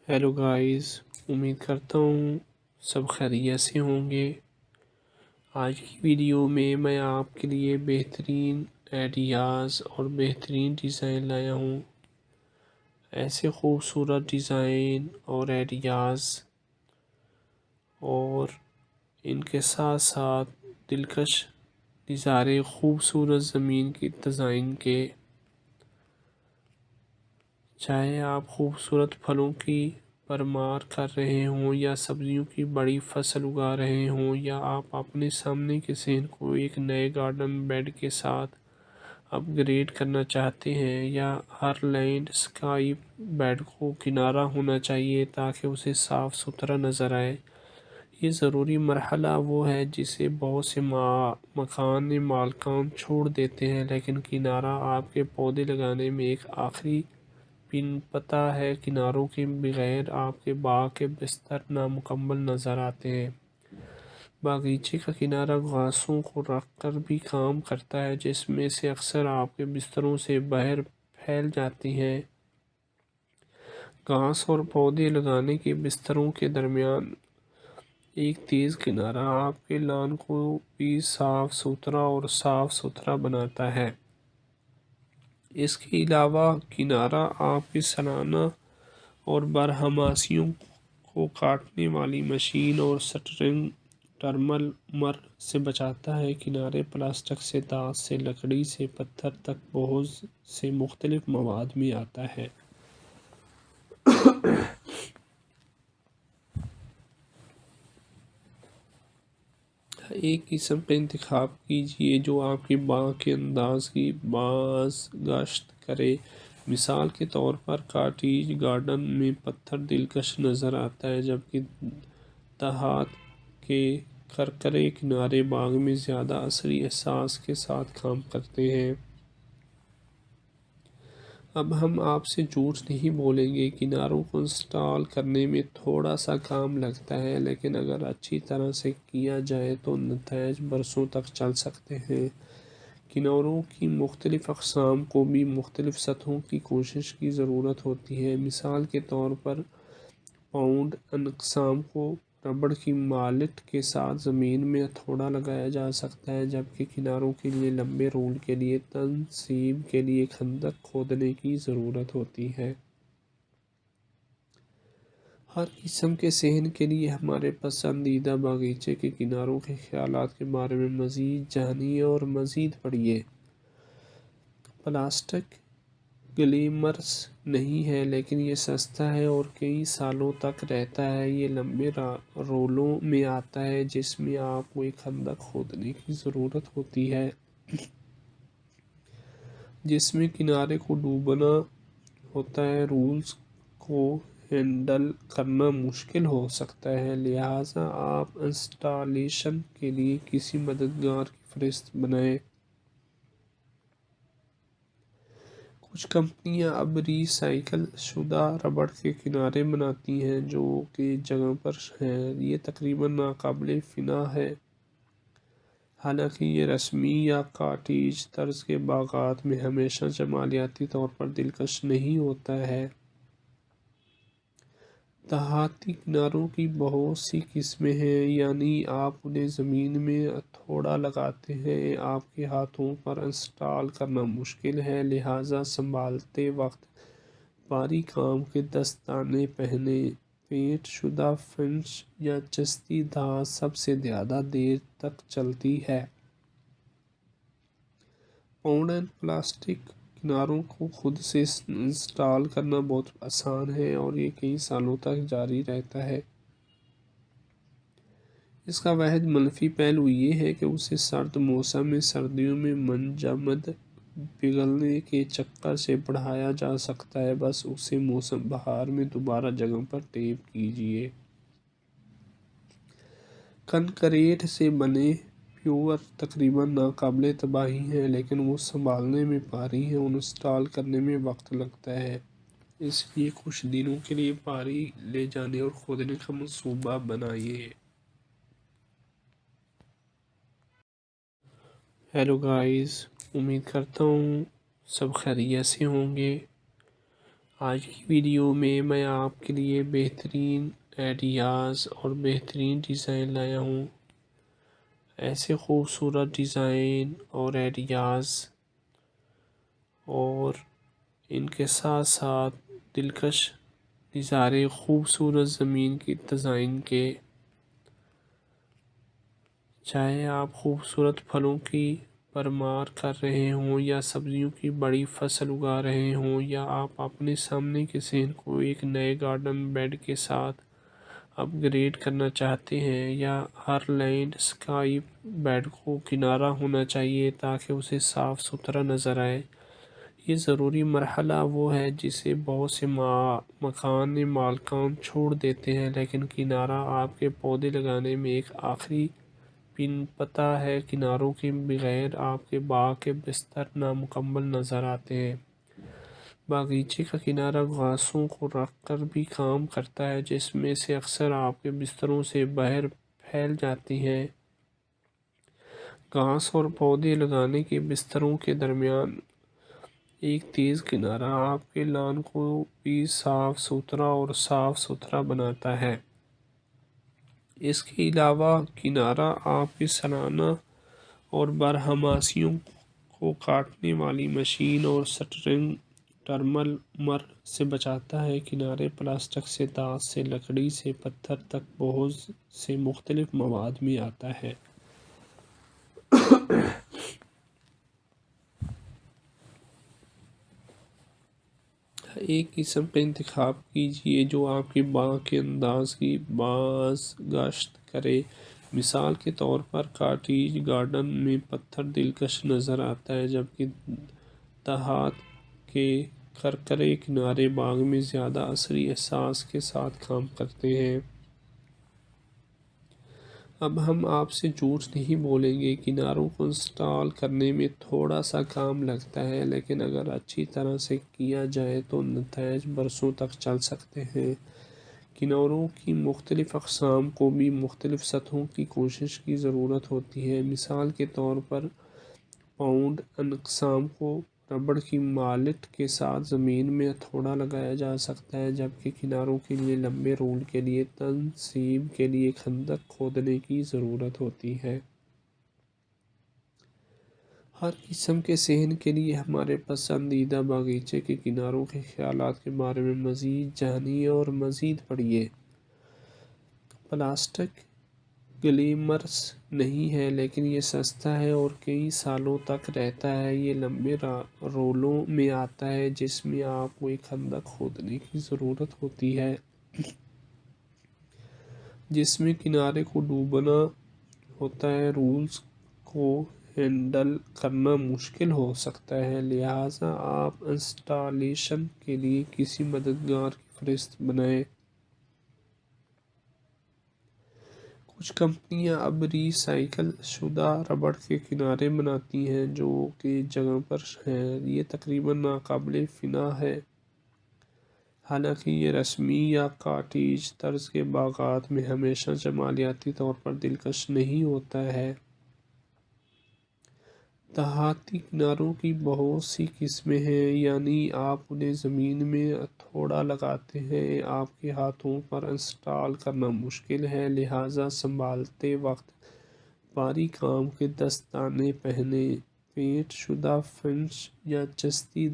Hello guys, امید کرتا ہوں سب خیریت سے ہوں گے۔ آج کی ویڈیو میں میں آپ کے لیے بہترین آئیڈیاز اور بہترین ڈیزائن لایا ہوں۔ ایسے خوبصورت ڈیزائن اور آئیڈیاز اور ان کے ساتھ ساتھ دلکش نظارے خوبصورت زمین کی ڈیزائن کے، چاہے آپ خوبصورت پھلوں کی بھرمار کر رہے ہوں یا سبزیوں کی بڑی فصل اگا رہے ہوں، یا آپ اپنے سامنے کے صحن کو ایک نئے گارڈن بیڈ کے ساتھ اپ گریڈ کرنا چاہتے ہیں، یا ہر لینڈ اسکیپ بیڈ کو کنارہ ہونا چاہیے تاکہ اسے صاف ستھرا نظر آئے۔ یہ ضروری مرحلہ وہ ہے جسے بہت سے مکان مالکان چھوڑ دیتے ہیں، لیکن کنارہ آپ کے پودے لگانے میں ایک آخری پن پتہ ہے۔ کناروں کے بغیر آپ کے باغ کے بستر نامکمل نظر آتے ہیں۔ باغیچے کا کنارہ گھاسوں کو رکھ کر بھی کام کرتا ہے، جس میں سے اکثر آپ کے بستروں سے باہر پھیل جاتی ہیں۔ گھاس اور پودے لگانے کے بستروں کے درمیان ایک تیز کنارہ آپ کے لان کو بھی صاف ستھرا اور صاف ستھرا بناتا ہے۔ اس کے علاوہ کنارہ آپ کی سالانہ اور برہماسیوں کو کاٹنے والی مشین اور سٹرنگ ٹرمر سے بچاتا ہے۔ کنارے پلاسٹک سے، دھات سے، لکڑی سے پتھر تک بہت سے مختلف مواد میں آتا ہے۔ ایک قسم کا انتخاب کیجیے جو آپ کے باغ کے انداز کی بازگشت کرے۔ مثال کے طور پر کاٹیج گارڈن میں پتھر دلکش نظر آتا ہے، جبکہ دھات کے کرکرے کنارے باغ میں زیادہ عصری احساس کے ساتھ کام کرتے ہیں۔ اب ہم آپ سے جھوٹ نہیں بولیں گے، کناروں کو انسٹال کرنے میں تھوڑا سا کام لگتا ہے، لیکن اگر اچھی طرح سے کیا جائے تو نتائج برسوں تک چل سکتے ہیں۔ کناروں کی مختلف اقسام کو بھی مختلف سطحوں کی کوشش کی ضرورت ہوتی ہے۔ مثال کے طور پر پاؤنڈ اقسام کو ربڑ کی مالٹ کے ساتھ زمین میں ہتھوڑا لگایا جا سکتا ہے، جبکہ کناروں کے لیے لمبے رول کے لیے تنصیب کے لیے خندق کھودنے کی ضرورت ہوتی ہے۔ ہر قسم کے صحن کے لیے ہمارے پسندیدہ باغیچے کے کناروں کے خیالات کے بارے میں مزید جانیے اور مزید پڑھیے۔ پلاسٹک گلیمرس نہیں ہے، لیکن یہ سستا ہے اور کئی سالوں تک رہتا ہے۔ یہ لمبے رولوں میں آتا ہے، جس میں آپ کو ایک خندق کھودنے کی ضرورت ہوتی ہے، جس میں کنارے کو ڈوبنا ہوتا ہے۔ رولز کو ہینڈل کرنا مشکل ہو سکتا ہے، لہٰذا آپ انسٹالیشن کے لیے کسی مددگار کی فہرست بنائیں۔ کچھ کمپنیاں اب ری سائیکل شدہ ربڑ کے کنارے بناتی ہیں جو کہ جگہ پر ہیں۔ یہ تقریباً ناقابل فنا ہے، حالانکہ یہ رسمی یا کاٹیج طرز کے باغات میں ہمیشہ جمالیاتی طور پر دلکش نہیں ہوتا ہے۔ دھاتی کناروں کی بہت سی قسمیں ہیں، یعنی آپ انہیں زمین میں ہتھوڑا لگاتے ہیں۔ آپ کے ہاتھوں پر انسٹال کرنا مشکل ہے، لہٰذا سنبھالتے وقت بھاری کام کے دستانے پہنیں۔ پینٹ شدہ فنش یا چستی دھات سب سے زیادہ دیر تک چلتی ہے۔ پاؤنڈ پلاسٹک کناروں کو خود سے انسٹال کرنا بہت آسان ہے اور یہ کئی سالوں تک جاری رہتا ہے۔ اس کا واحد منفی پہلو یہ ہے کہ اسے سرد موسم میں سردیوں میں منجمد پگھلنے کے چکر سے بڑھایا جا سکتا ہے۔ بس اسے موسم بہار میں دوبارہ جگہ پر ٹیپ کیجیے۔ کنکریٹ سے بنے پیور تقریباً ناقابل تباہی ہیں، لیکن وہ سنبھالنے میں بھاری ہیں اور انسٹال کرنے میں وقت لگتا ہے۔ اس لیے کچھ دنوں کے لیے بھاری لے جانے اور کھودنے کا منصوبہ بنائیے۔ ہیلو گائز، امید کرتا ہوں سب خیریت سے ہوں گے۔ آج کی ویڈیو میں آپ کے لیے بہترین آئیڈیاز اور بہترین ڈیزائن لایا ہوں۔ ایسے خوبصورت ڈیزائن اور آئیڈیاز اور ان کے ساتھ ساتھ دلکش نظارے خوبصورت زمین کی ڈیزائن کے، چاہے آپ خوبصورت پھلوں کی بھرمار کر رہے ہوں یا سبزیوں کی بڑی فصل اگا رہے ہوں، یا آپ اپنے سامنے کے صحن کو ایک نئے گارڈن بیڈ کے ساتھ اپ گریڈ کرنا چاہتے ہیں، یا ہر لینڈ اسکیپ بیڈ کو کنارہ ہونا چاہیے تاکہ اسے صاف ستھرا نظر آئے۔ یہ ضروری مرحلہ وہ ہے جسے بہت سے مکان مالکان چھوڑ دیتے ہیں، لیکن کنارہ آپ کے پودے لگانے میں ایک آخری پن پتہ ہے۔ کناروں کے بغیر آپ کے باغ کے بستر نامکمل نظر آتے ہیں۔ باغیچے کا کنارہ گھاسوں کو رکھ کر بھی کام کرتا ہے، جس میں سے اکثر آپ کے بستروں سے باہر پھیل جاتی ہیں۔ گھاس اور پودے لگانے کے بستروں کے درمیان ایک تیز کنارہ آپ کے لان کو بھی صاف ستھرا اور صاف ستھرا بناتا ہے۔ اس کے علاوہ کنارہ آپ کی سالانہ اور بارہماسیوں کو کاٹنے والی مشین اور سٹرنگ ٹرمر سے بچاتا ہے۔ کنارے پلاسٹک سے، دھات سے، لکڑی سے پتھر تک بہت سے مختلف مواد میں آتا ہے۔ ایک قسم کا انتخاب کیجیے جو آپ کے باغ کے انداز کی بازگشت کرے۔ مثال کے طور پر کاٹیج گارڈن میں پتھر دلکش نظر آتا ہے، جبکہ دھات کے کرکرے کنارے باغ میں زیادہ عصری احساس کے ساتھ کام کرتے ہیں۔ اب ہم آپ سے جھوٹ نہیں بولیں گے، کناروں کو انسٹال کرنے میں تھوڑا سا کام لگتا ہے، لیکن اگر اچھی طرح سے کیا جائے تو نتائج برسوں تک چل سکتے ہیں۔ کناروں کی مختلف اقسام کو بھی مختلف سطحوں کی کوشش کی ضرورت ہوتی ہے۔ مثال کے طور پر پاؤنڈ اقسام کو ربڑ کی مالٹ کے ساتھ زمین میں ہتھوڑا لگایا جا سکتا ہے، جبکہ کناروں کے لیے لمبے رول کے لیے تنصیب کے لیے خندق کھودنے کی ضرورت ہوتی ہے۔ ہر قسم کے صحن کے لیے ہمارے پسندیدہ باغیچے کے کناروں کے خیالات کے بارے میں مزید جانیے اور مزید پڑھیے۔ پلاسٹک گلیمرس نہیں ہے، لیکن یہ سستا ہے اور کئی سالوں تک رہتا ہے۔ یہ لمبے رولوں میں آتا ہے، جس میں آپ کو ایک خندق کھودنے کی ضرورت ہوتی ہے جس میں کنارے کو ڈوبنا ہوتا ہے۔ رولز کو ہینڈل کرنا مشکل ہو سکتا ہے، لہٰذا آپ انسٹالیشن کے لیے کسی مددگار کی فہرست بنائیں۔ کچھ کمپنیاں اب ری سائیکل شدہ ربڑ کے کنارے بناتی ہیں جو کہ جگہ پر ہیں۔ یہ تقریباً ناقابل فنا ہے، حالانکہ یہ رسمی یا کاٹیج طرز کے باغات میں ہمیشہ جمالیاتی طور پر دلکش نہیں ہوتا ہے۔ دھاتی کناروں کی بہت سی قسمیں ہیں، یعنی آپ انہیں زمین میں ہتھوڑا لگاتے ہیں۔ آپ کے ہاتھوں پر انسٹال کرنا مشکل ہے، لہٰذا سنبھالتے وقت بھاری کام کے دستانے پہنیں۔ پینٹ شدہ فنش یا چستی